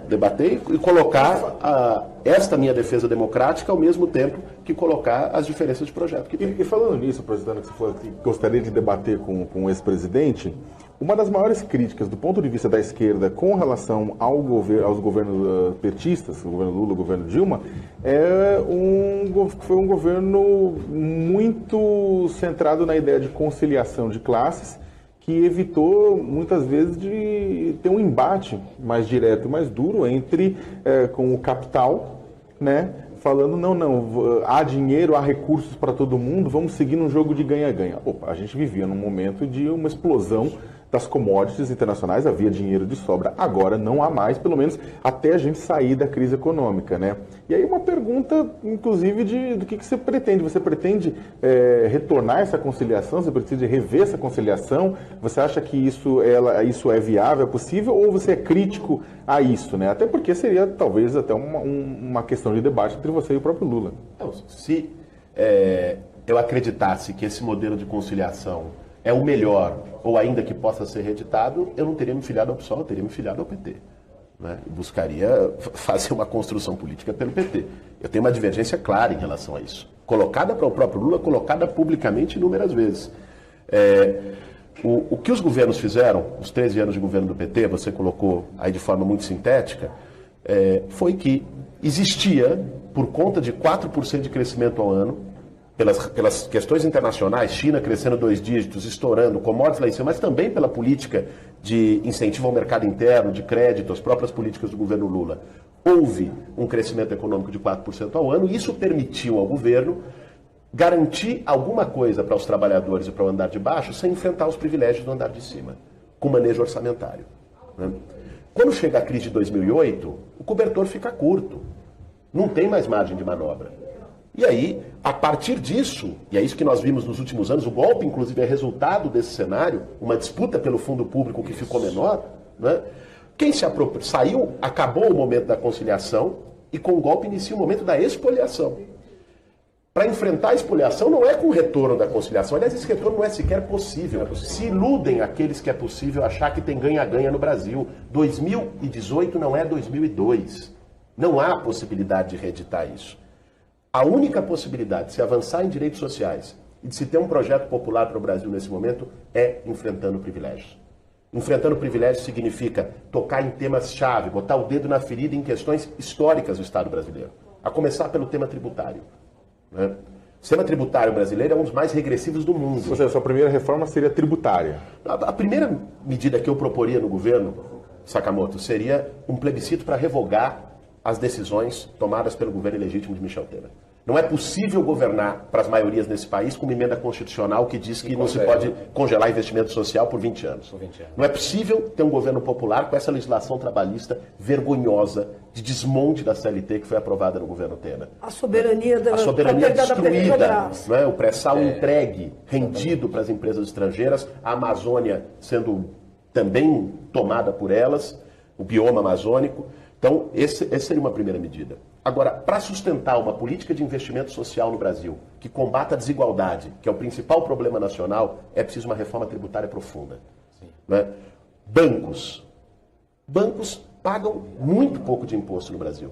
debater e colocar esta minha defesa democrática ao mesmo tempo que colocar as diferenças de projeto que tem. E falando nisso, aproveitando que você falou que gostaria de debater com o ex-presidente, uma das maiores críticas do ponto de vista da esquerda com relação aos governos petistas, o governo Lula, o governo Dilma, foi um governo muito centrado na ideia de conciliação de classes, que evitou, muitas vezes, de ter um embate mais direto e mais duro com o capital, né? Falando, não, há dinheiro, há recursos para todo mundo, vamos seguir num jogo de ganha-ganha. Opa, a gente vivia num momento de uma explosão das commodities internacionais, havia dinheiro de sobra, agora não há mais, pelo menos até a gente sair da crise econômica, né? E aí uma pergunta, inclusive, do que você pretende? Você pretende retornar essa conciliação? Você pretende rever essa conciliação? Você acha que isso é viável, é possível? Ou você é crítico a isso, né? Até porque seria, talvez, até uma questão de debate entre você e o próprio Lula. Não, se eu acreditasse que esse modelo de conciliação é o melhor, ou ainda que possa ser reeditado, eu não teria me filiado ao PSOL, eu teria me filiado ao PT. Né? E buscaria fazer uma construção política pelo PT. Eu tenho uma divergência clara em relação a isso. Colocada para o próprio Lula, colocada publicamente inúmeras vezes. O que os governos fizeram, os 13 anos de governo do PT, você colocou aí de forma muito sintética, foi que existia, por conta de 4% de crescimento ao ano, pelas questões internacionais, China crescendo 2 dígitos, estourando, commodities lá em cima, mas também pela política de incentivo ao mercado interno, de crédito, as próprias políticas do governo Lula, houve um crescimento econômico de 4% ao ano, e isso permitiu ao governo garantir alguma coisa para os trabalhadores e para o andar de baixo, sem enfrentar os privilégios do andar de cima, com manejo orçamentário. Né? Quando chega a crise de 2008, o cobertor fica curto, não tem mais margem de manobra. E aí, a partir disso, e é isso que nós vimos nos últimos anos, o golpe, inclusive, é resultado desse cenário, uma disputa pelo fundo público que ficou menor, né? Quem se saiu, acabou o momento da conciliação e com o golpe inicia o momento da expoliação. Para enfrentar a expoliação não é com o retorno da conciliação, aliás, esse retorno não é sequer possível. Se iludem aqueles que é possível achar que tem ganha-ganha no Brasil. 2018 não é 2002. Não há possibilidade de reeditar isso. A única possibilidade de se avançar em direitos sociais e de se ter um projeto popular para o Brasil nesse momento é enfrentando privilégios. Enfrentando privilégios significa tocar em temas-chave, botar o dedo na ferida em questões históricas do Estado brasileiro. A começar pelo tema tributário. Né? O sistema tributário brasileiro é um dos mais regressivos do mundo. Ou seja, a sua primeira reforma seria tributária? A primeira medida que eu proporia no governo, Sakamoto, seria um plebiscito para revogar as decisões tomadas pelo governo ilegítimo de Michel Temer. Não é possível governar para as maiorias nesse país com uma emenda constitucional que diz que não se pode congelar investimento social por 20 anos. Não é possível ter um governo popular com essa legislação trabalhista vergonhosa de desmonte da CLT que foi aprovada no governo Temer. A soberania destruída, né? O pré-sal entregue, rendido para as empresas estrangeiras, a Amazônia sendo também tomada por elas, o bioma amazônico. Então, essa seria uma primeira medida. Agora, para sustentar uma política de investimento social no Brasil, que combata a desigualdade, que é o principal problema nacional, é preciso uma reforma tributária profunda. Né? Bancos pagam muito pouco de imposto no Brasil.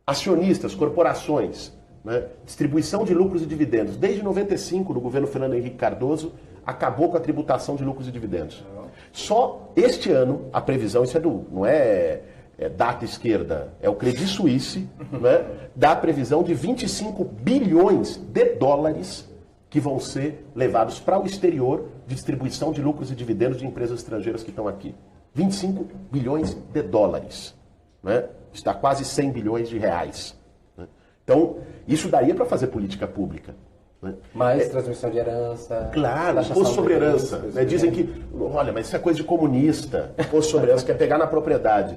Acionistas, corporações, né? Distribuição de lucros e dividendos. Desde 95, no governo Fernando Henrique Cardoso, acabou com a tributação de lucros e dividendos. Só este ano, a previsão, isso não é data esquerda, é o Credit Suisse, né, dá a previsão de 25 bilhões de dólares que vão ser levados para o exterior de distribuição de lucros e dividendos de empresas estrangeiras que estão aqui. 25 bilhões de dólares. Né? Está quase 100 bilhões de reais. Né? Então, isso daria para fazer política pública. Né? Mais transmissão de herança. Claro, imposto sobre herança. Né? Dizem que, olha, mas isso é coisa de comunista. Imposto sobre herança quer pegar na propriedade.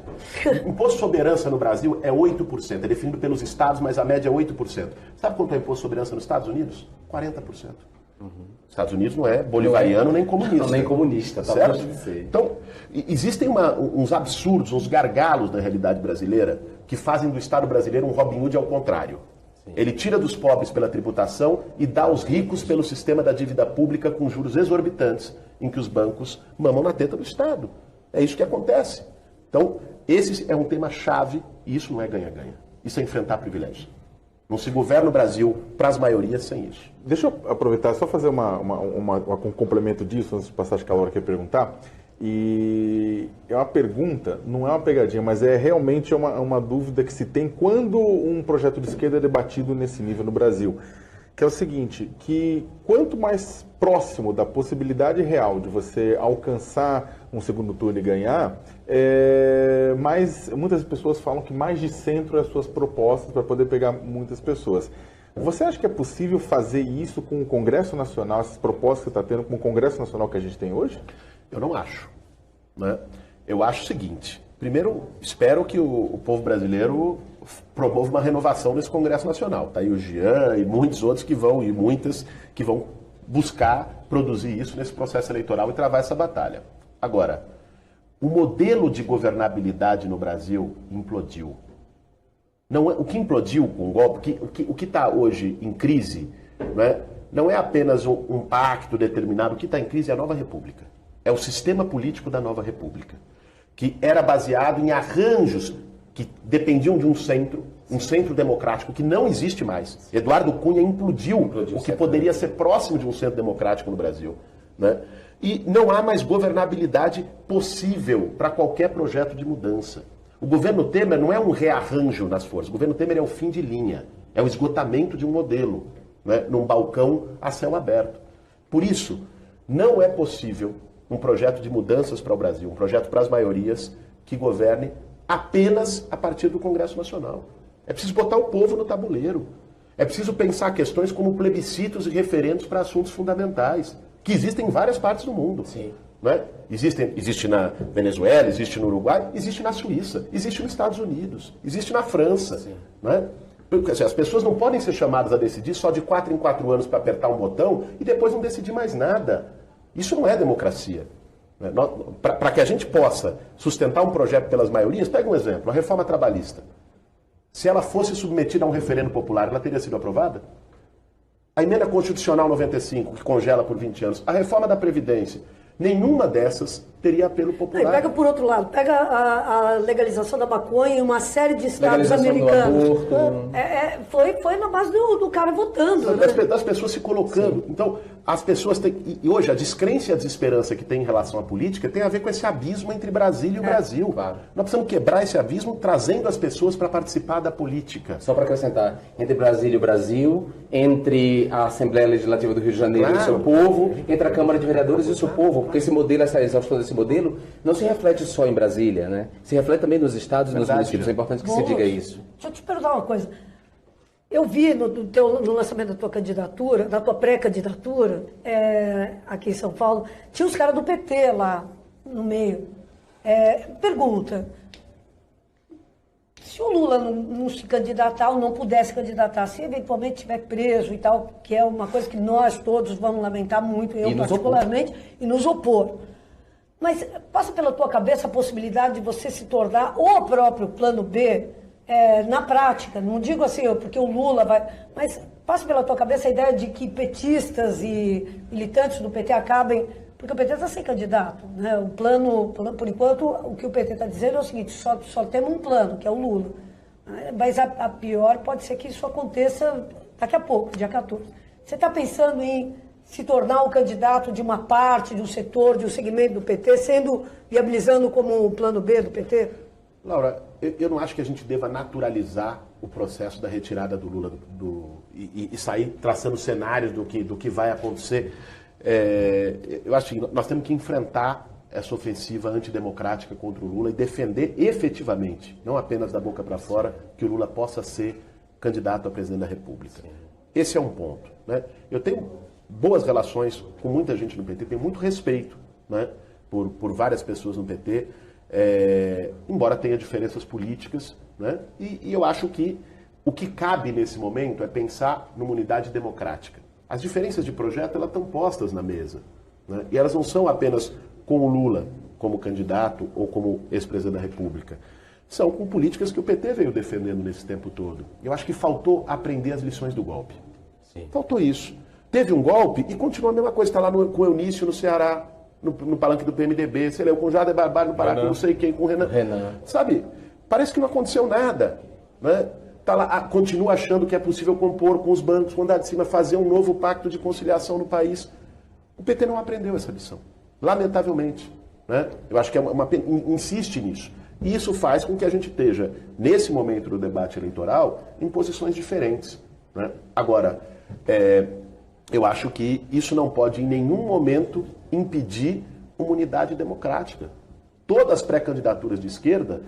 Imposto sobre herança no Brasil é 8%. É definido pelos estados, mas a média é 8%. Sabe quanto é imposto sobre herança nos Estados Unidos? 40%. Estados Unidos não é bolivariano nem comunista. Não, nem comunista, tá certo? Dizer. Então, existem uns absurdos, uns gargalos na realidade brasileira que fazem do Estado brasileiro um Robin Hood ao contrário. Ele tira dos pobres pela tributação e dá aos ricos pelo sistema da dívida pública com juros exorbitantes, em que os bancos mamam na teta do Estado. É isso que acontece. Então, esse é um tema-chave e isso não é ganha-ganha. Isso é enfrentar privilégio. Não se governa o Brasil para as maiorias sem isso. Deixa eu aproveitar, só fazer um complemento disso, antes de passar, acho que a Laura quer perguntar. E é uma pergunta, não é uma pegadinha, mas é realmente uma dúvida que se tem quando um projeto de esquerda é debatido nesse nível no Brasil. Que é o seguinte, que quanto mais próximo da possibilidade real de você alcançar um segundo turno e ganhar, muitas pessoas falam que mais de centro as suas propostas para poder pegar muitas pessoas. Você acha que é possível fazer isso com o Congresso Nacional, essas propostas que você está tendo com o Congresso Nacional que a gente tem hoje? Eu não acho. Né? Eu acho o seguinte, primeiro, espero que o povo brasileiro promova uma renovação nesse Congresso Nacional. Tá aí o Jean e muitos outros e muitas que vão buscar produzir isso nesse processo eleitoral e travar essa batalha. Agora, o modelo de governabilidade no Brasil implodiu. Não é, o que implodiu com o golpe, o que está hoje em crise, né, não é apenas um pacto determinado, o que está em crise é a nova república. É o sistema político da nova república, que era baseado em arranjos que dependiam de um centro democrático que não existe mais. Eduardo Cunha implodiu o que poderia ser próximo de um centro democrático no Brasil. Né? E não há mais governabilidade possível para qualquer projeto de mudança. O governo Temer não é um rearranjo nas forças, o governo Temer é o fim de linha, é o esgotamento de um modelo, né? Num balcão a céu aberto. Por isso, não é possível um projeto de mudanças para o Brasil, um projeto para as maiorias que governe apenas a partir do Congresso Nacional. É preciso botar o povo no tabuleiro. É preciso pensar questões como plebiscitos e referendos para assuntos fundamentais, que existem em várias partes do mundo. Sim. Né? Existe na Venezuela, existe no Uruguai, existe na Suíça, existe nos Estados Unidos, existe na França. Né? As pessoas não podem ser chamadas a decidir só de 4 em 4 anos para apertar um botão e depois não decidir mais nada. Isso não é democracia. Para que a gente possa sustentar um projeto pelas maiorias, pega um exemplo, a reforma trabalhista. Se ela fosse submetida a um referendo popular, ela teria sido aprovada? A emenda constitucional 95, que congela por 20 anos, a reforma da Previdência, nenhuma dessas teria apelo popular. Pega por outro lado, pega a legalização da maconha em uma série de estados americanos. Do aborto. Foi na base do cara votando. Das pessoas se colocando. Sim. Então, as pessoas têm... E hoje, a descrença e a desesperança que tem em relação à política tem a ver com esse abismo entre Brasília e o Brasil. Claro. Nós precisamos quebrar esse abismo trazendo as pessoas para participar da política. Só para acrescentar, entre Brasília e o Brasil, entre a Assembleia Legislativa do Rio de Janeiro e o seu povo, entre a Câmara de Vereadores e o seu povo, porque esse modelo, essa exaustão desse modelo, não se reflete só em Brasília, né? Se reflete também nos estados e nos municípios. É importante que se diga isso. Deixa eu te perguntar uma coisa. Eu vi no lançamento da tua candidatura, da tua pré-candidatura, aqui em São Paulo, tinha os caras do PT lá no meio. Pergunta, se o Lula não se candidatar ou não pudesse candidatar, se eventualmente estiver preso e tal, que é uma coisa que nós todos vamos lamentar muito, eu particularmente, e nos opor. Mas passa pela tua cabeça a possibilidade de você se tornar o próprio plano B na prática, não digo assim, porque o Lula vai... Mas passa pela tua cabeça a ideia de que petistas e militantes do PT acabem... Porque o PT está sem candidato, né? O plano, por enquanto, o que o PT está dizendo é o seguinte, só temos um plano, que é o Lula. Mas a pior pode ser que isso aconteça daqui a pouco, dia 14. Você está pensando em se tornar um candidato de uma parte, de um setor, de um segmento do PT, viabilizando como um plano B do PT? Laura, eu não acho que a gente deva naturalizar o processo da retirada do Lula e sair traçando cenários do que vai acontecer. Eu acho que nós temos que enfrentar essa ofensiva antidemocrática contra o Lula e defender efetivamente, não apenas da boca para fora, que o Lula possa ser candidato a presidente da República. Esse é um ponto. Né? Eu tenho boas relações com muita gente no PT, tenho muito respeito, né, por várias pessoas no PT, embora tenha diferenças políticas, né, e eu acho que o que cabe nesse momento é pensar numa unidade democrática. As diferenças de projeto elas estão postas na mesa, né, e elas não são apenas com o Lula como candidato ou como ex-presidente da República. São com políticas que o PT veio defendendo nesse tempo todo. Eu acho que faltou aprender as lições do golpe. Sim. Faltou isso. Teve um golpe e continua a mesma coisa. Está lá com o Eunício no Ceará. no palanque do PMDB, você leu com Jader Barbalho no Pará, com não sei quem, com o Renan. Sabe, parece que não aconteceu nada, né? Tá lá, continua achando que é possível compor com os bancos, com o andar de cima, fazer um novo pacto de conciliação no país. O PT não aprendeu essa lição, lamentavelmente, né? Eu acho que insiste nisso. E isso faz com que a gente esteja, nesse momento do debate eleitoral, em posições diferentes, né? Agora, eu acho que isso não pode em nenhum momento impedir uma unidade democrática. Todas as pré-candidaturas de esquerda,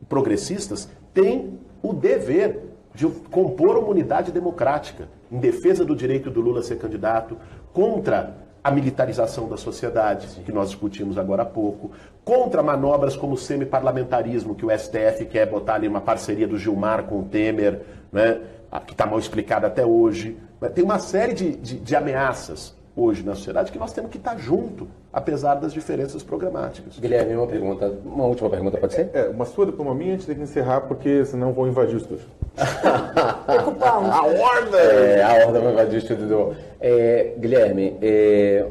progressistas, têm o dever de compor uma unidade democrática em defesa do direito do Lula a ser candidato, contra a militarização da sociedade, que nós discutimos agora há pouco, contra manobras como o semi-parlamentarismo, que o STF quer botar ali uma parceria do Gilmar com o Temer, né, que está mal explicada até hoje. Tem uma série de ameaças hoje na sociedade que nós temos que estar junto, apesar das diferenças programáticas. Guilherme, uma última pergunta, pode ser? Uma sua, depois uma minha, a gente tem que encerrar, porque senão vão invadir o estúdio. A horda! A horda vai invadir o estúdio. Guilherme,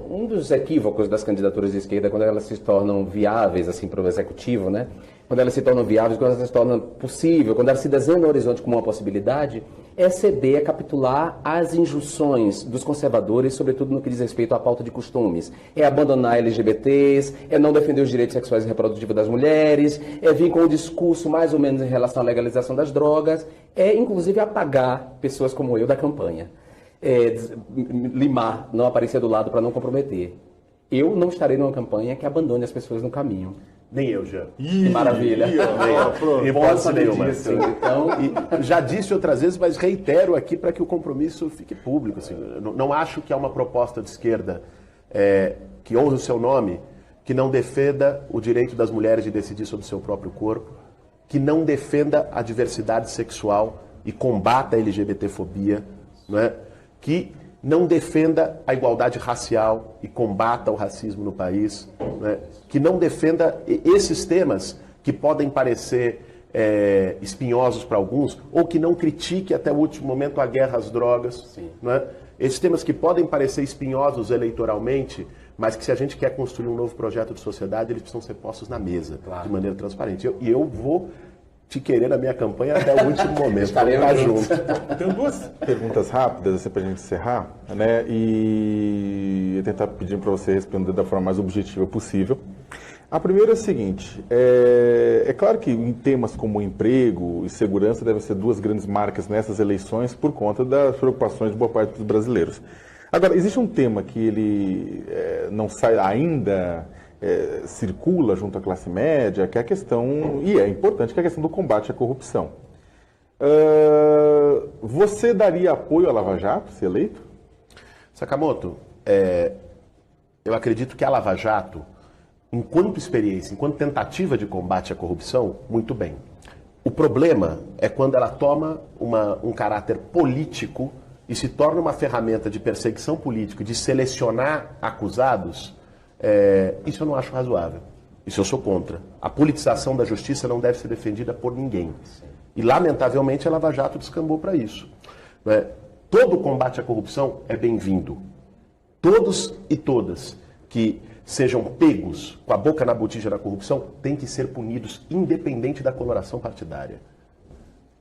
um dos equívocos das candidaturas de esquerda, quando elas se tornam viáveis assim, para o executivo, né? Quando elas se tornam viáveis, quando elas se tornam possível, quando elas se desenham no horizonte como uma possibilidade, é ceder, é capitular às injunções dos conservadores, sobretudo no que diz respeito à pauta de costumes. É abandonar LGBTs, é não defender os direitos sexuais e reprodutivos das mulheres, é vir com um discurso mais ou menos em relação à legalização das drogas, é inclusive apagar pessoas como eu da campanha. Limar, não aparecer do lado para não comprometer. Eu não estarei numa campanha que abandone as pessoas no caminho. Nem eu, já. Que maravilha. Hipótese nenhuma. Então, já disse outras vezes, mas reitero aqui para que o compromisso fique público. Assim, não acho que há uma proposta de esquerda que honre o seu nome, que não defenda o direito das mulheres de decidir sobre o seu próprio corpo, que não defenda a diversidade sexual e combata a LGBTfobia, não é? Que não defenda a igualdade racial e combata o racismo no país, né? Que não defenda esses temas que podem parecer espinhosos para alguns, ou que não critique até o último momento a guerra às drogas. Né? Esses temas que podem parecer espinhosos eleitoralmente, mas que se a gente quer construir um novo projeto de sociedade, eles precisam ser postos na mesa, de maneira transparente. E eu vou te querer na minha campanha até o último momento. Estaremos juntos. Tenho duas perguntas rápidas assim, para a gente encerrar, né? E tentar pedir para você responder da forma mais objetiva possível. A primeira é a seguinte: é claro que em temas como emprego e segurança devem ser duas grandes marcas nessas eleições por conta das preocupações de boa parte dos brasileiros. Agora, existe um tema que ele não sai ainda... circula junto à classe média, que é a questão, e é importante, que é a questão do combate à corrupção. Você daria apoio à Lava Jato, se eleito? Sakamoto, eu acredito que a Lava Jato, enquanto experiência, enquanto tentativa de combate à corrupção, muito bem. O problema é quando ela toma um caráter político e se torna uma ferramenta de perseguição política, de selecionar acusados. Isso eu não acho razoável. Isso eu sou contra. A politização da justiça não deve ser defendida por ninguém. E, lamentavelmente, a Lava Jato descambou para isso. Todo combate à corrupção é bem-vindo. Todos e todas que sejam pegos com a boca na botija da corrupção têm que ser punidos, independente da coloração partidária.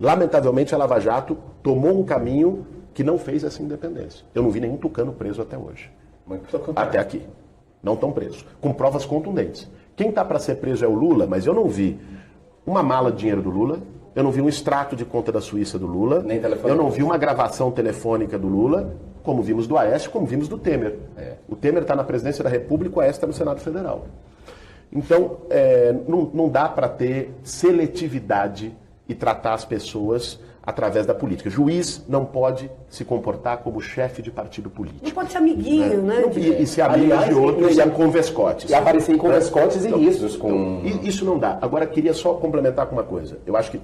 Lamentavelmente, a Lava Jato tomou um caminho que não fez essa independência. Eu não vi nenhum tucano preso até hoje. Até aqui. Não estão presos, com provas contundentes. Quem está para ser preso é o Lula, mas eu não vi uma mala de dinheiro do Lula, eu não vi um extrato de conta da Suíça do Lula, eu não vi uma gravação telefônica do Lula, como vimos do Aécio, como vimos do Temer. O Temer está na presidência da República, o Aécio está no Senado Federal. Então, não dá para ter seletividade e tratar as pessoas através da política. Juiz não pode se comportar como chefe de partido político. Não pode ser amiguinho, né? E ser amigo de outros com vescotes. E aparecer com vescotes e risos. Isso não dá. Agora, queria só complementar com uma coisa. Eu acho que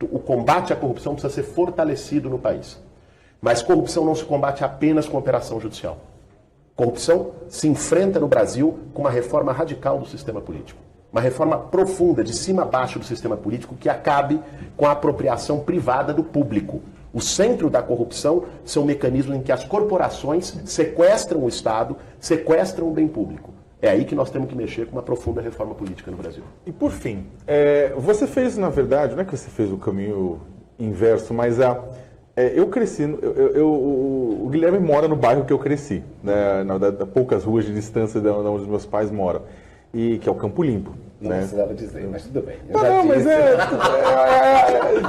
o combate à corrupção precisa ser fortalecido no país. Mas corrupção não se combate apenas com operação judicial. Corrupção se enfrenta no Brasil com uma reforma radical do sistema político. Uma reforma profunda, de cima a baixo do sistema político, que acabe com a apropriação privada do público. O centro da corrupção são mecanismos em que as corporações sequestram o Estado, sequestram o bem público. É aí que nós temos que mexer com uma profunda reforma política no Brasil. E por fim, você fez, na verdade, não é que você fez o caminho inverso, mas eu cresci, o Guilherme mora no bairro que eu cresci, né, a poucas ruas de distância de onde os meus pais moram, e que é o Campo Limpo. Não precisava dizer, mas tudo bem. Não, mas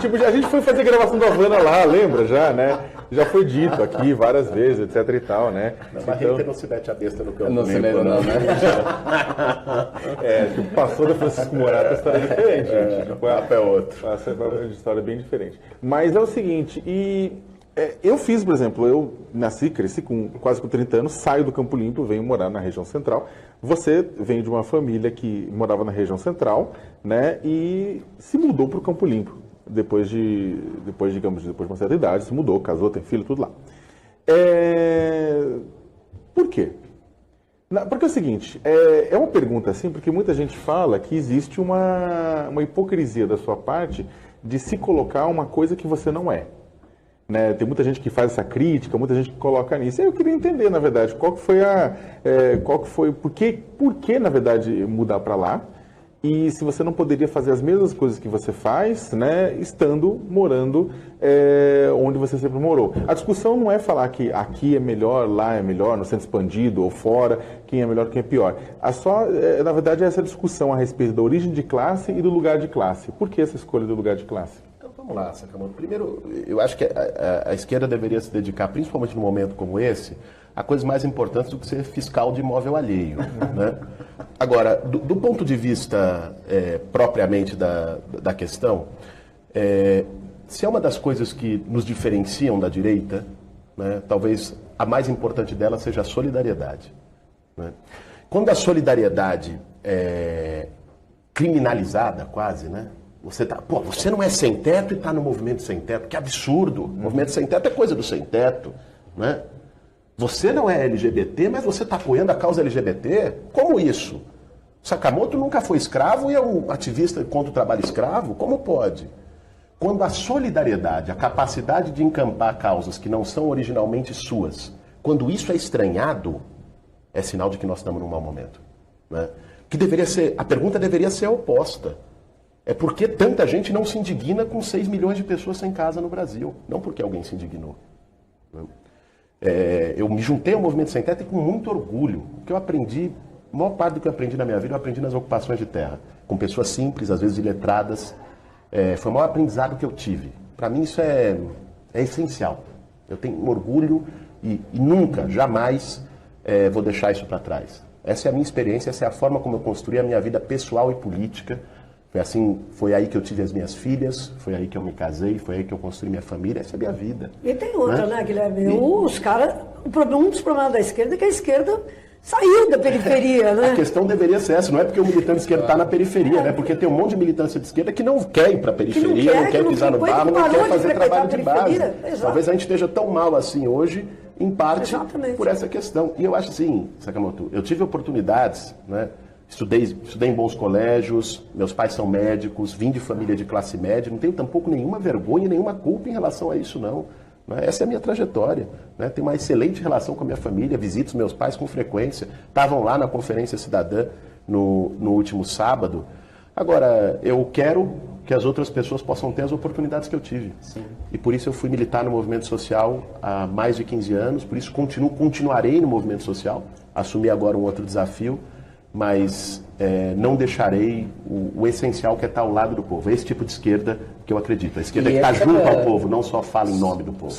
tipo, a gente foi fazer gravação da Havana lá, lembra já, né? Já foi dito aqui várias vezes, etc e tal, né? Na Barreira não se mete a besta no Campo Não se lembra, não, né? Tipo, passou da Francisco Morato, a história é diferente, gente. O papo é outro. Essa é uma história bem diferente. Mas é o seguinte, eu fiz, por exemplo, eu cresci quase com 30 anos, saio do Campo Limpo, venho morar na região central. Você vem de uma família que morava na região central, né, e se mudou para o Campo Limpo. Depois de uma certa idade, se mudou, casou, tem filho, tudo lá. Por quê? Porque é o seguinte, é uma pergunta assim, porque muita gente fala que existe uma hipocrisia da sua parte de se colocar uma coisa que você não é. Né? Tem muita gente que faz essa crítica, muita gente que coloca nisso. Eu queria entender, na verdade, por que, na verdade, mudar para lá? E se você não poderia fazer as mesmas coisas que você faz, né, morando onde você sempre morou. A discussão não é falar que aqui é melhor, lá é melhor, no centro expandido ou fora, quem é melhor, quem é pior. Na verdade, é essa discussão a respeito da origem de classe e do lugar de classe. Por que essa escolha do lugar de classe? Então vamos lá, Sakamoto. Primeiro, eu acho que a esquerda deveria se dedicar, principalmente num momento como esse, a coisas mais importantes do que ser fiscal de imóvel alheio. Né? Agora, do ponto de vista propriamente da questão, se é uma das coisas que nos diferenciam da direita, né, talvez a mais importante dela seja a solidariedade. Né? Quando a solidariedade é criminalizada quase, né? Você não é sem teto e está no movimento sem teto, que absurdo. O movimento sem teto é coisa do sem teto, né? Você não é LGBT, mas você está apoiando a causa LGBT? Como isso? Sakamoto nunca foi escravo e é um ativista contra o trabalho escravo? Como pode? Quando a solidariedade, a capacidade de encampar causas que não são originalmente suas, quando isso é estranhado, é sinal de que nós estamos num mau momento. Né? A pergunta deveria ser a oposta. É por que tanta gente não se indigna com 6 milhões de pessoas sem casa no Brasil? Não porque alguém se indignou. Eu me juntei ao movimento sem teto e com muito orgulho. O que eu aprendi, a maior parte do que eu aprendi na minha vida, eu aprendi nas ocupações de terra. Com pessoas simples, às vezes iletradas. Foi o maior aprendizado que eu tive. Para mim isso é essencial. Eu tenho um orgulho e nunca, jamais vou deixar isso para trás. Essa é a minha experiência, essa é a forma como eu construí a minha vida pessoal e política. Foi aí que eu tive as minhas filhas, foi aí que eu me casei, foi aí que eu construí minha família, essa é a minha vida. E tem outra, né, Guilherme? Os caras, um dos problemas da esquerda é que a esquerda saiu da periferia, né? A questão deveria ser essa, não é porque o militante de esquerda está na periferia, né? Porque tem um monte de militância de esquerda que não quer ir para a periferia, não quer pisar no barro, não quer fazer trabalho de base. Talvez a gente esteja tão mal assim hoje, em parte, por essa questão. E eu acho assim, Sakamoto, eu tive oportunidades, né? Estudei em bons colégios, meus pais são médicos, vim de família de classe média, não tenho tampouco nenhuma vergonha, nenhuma culpa em relação a isso, não. Essa é a minha trajetória. Né? Tenho uma excelente relação com a minha família, visito os meus pais com frequência, estavam lá na Conferência Cidadã no último sábado. Agora, eu quero que as outras pessoas possam ter as oportunidades que eu tive. Sim. E por isso eu fui militar no movimento social há mais de 15 anos, por isso continuarei no movimento social, assumi agora um outro desafio, mas não deixarei o essencial que é estar ao lado do povo. É esse tipo de esquerda que eu acredito. A esquerda que está junto ao povo, não só fala em nome do povo.